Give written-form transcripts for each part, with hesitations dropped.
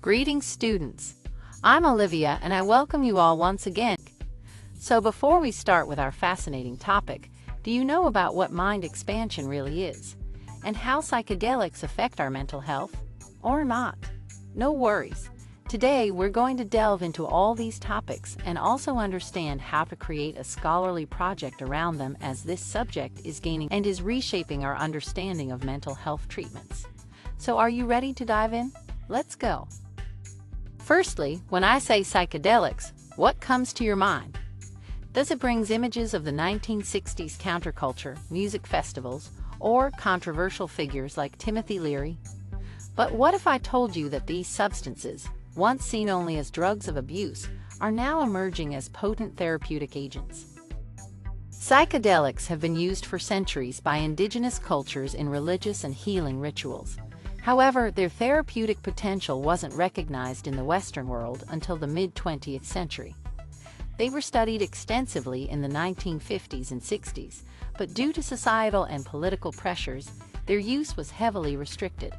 Greetings, students. I'm Olivia and I welcome you all once again. So before we start with our fascinating topic, do you know about what mind expansion really is? And how psychedelics affect our mental health? Or not? No worries. Today we're going to delve into all these topics and also understand how to create a scholarly project around them, as this subject is gaining and is reshaping our understanding of mental health treatments. So are you ready to dive in? Let's go. Firstly, when I say psychedelics, what comes to your mind? Does it bring images of the 1960s counterculture, music festivals, or controversial figures like Timothy Leary? But what if I told you that these substances, once seen only as drugs of abuse, are now emerging as potent therapeutic agents? Psychedelics have been used for centuries by indigenous cultures in religious and healing rituals. However, their therapeutic potential wasn't recognized in the Western world until the mid-20th century. They were studied extensively in the 1950s and 60s, but due to societal and political pressures, their use was heavily restricted.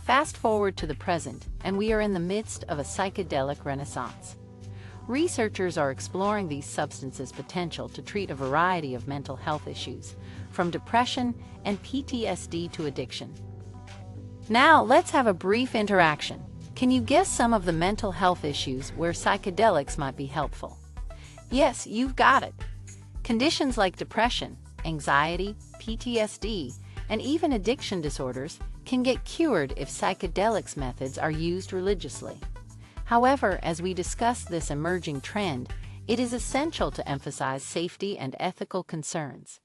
Fast forward to the present, and we are in the midst of a psychedelic renaissance. Researchers are exploring these substances' potential to treat a variety of mental health issues, from depression and PTSD to addiction. Now, let's have a brief interaction. Can you guess some of the mental health issues where psychedelics might be helpful? Yes, you've got it. Conditions like depression, anxiety, PTSD, and even addiction disorders can get cured if psychedelics methods are used religiously. However, as we discuss this emerging trend, it is essential to emphasize safety and ethical concerns.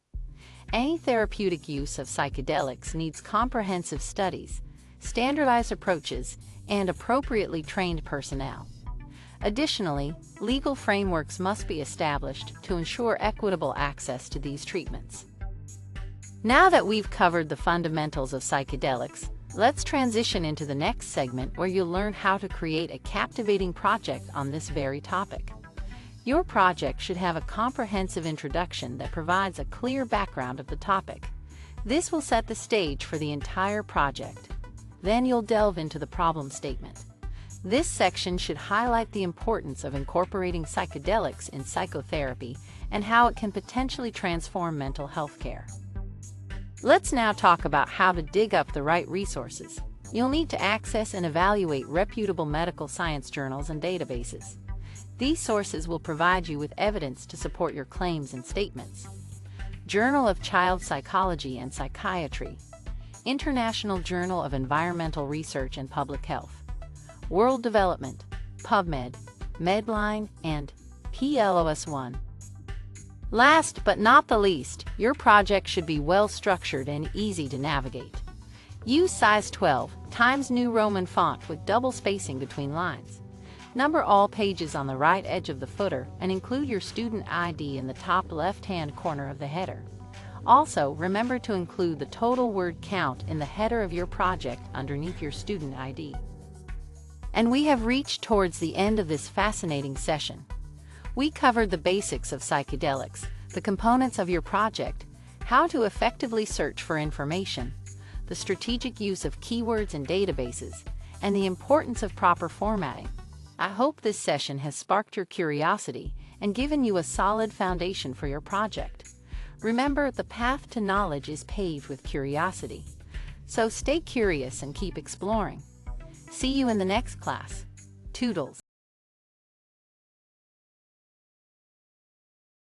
Any therapeutic use of psychedelics needs comprehensive studies, standardized approaches, and appropriately trained personnel. Additionally, legal frameworks must be established to ensure equitable access to these treatments. Now that we've covered the fundamentals of psychedelics, let's transition into the next segment where you'll learn how to create a captivating project on this very topic. Your project should have a comprehensive introduction that provides a clear background of the topic. This will set the stage for the entire project. Then you'll delve into the problem statement. This section should highlight the importance of incorporating psychedelics in psychotherapy and how it can potentially transform mental health care. Let's now talk about how to dig up the right resources. You'll need to access and evaluate reputable medical science journals and databases. These sources will provide you with evidence to support your claims and statements. Journal of Child Psychology and Psychiatry, International Journal of Environmental Research and Public Health, World Development, PubMed, Medline, and PLOS1. Last but not the least, your project should be well structured and easy to navigate. Use size 12 times New Roman font with double spacing between lines. Number all pages on the right edge of the footer and include your student ID in the top left-hand corner of the header. Also, remember to include the total word count in the header of your project underneath your student ID. And we have reached towards the end of this fascinating session. We covered the basics of psychedelics, the components of your project, how to effectively search for information, the strategic use of keywords and databases, and the importance of proper formatting. I hope this session has sparked your curiosity and given you a solid foundation for your project. Remember, the path to knowledge is paved with curiosity. So stay curious and keep exploring. See you in the next class. Toodles.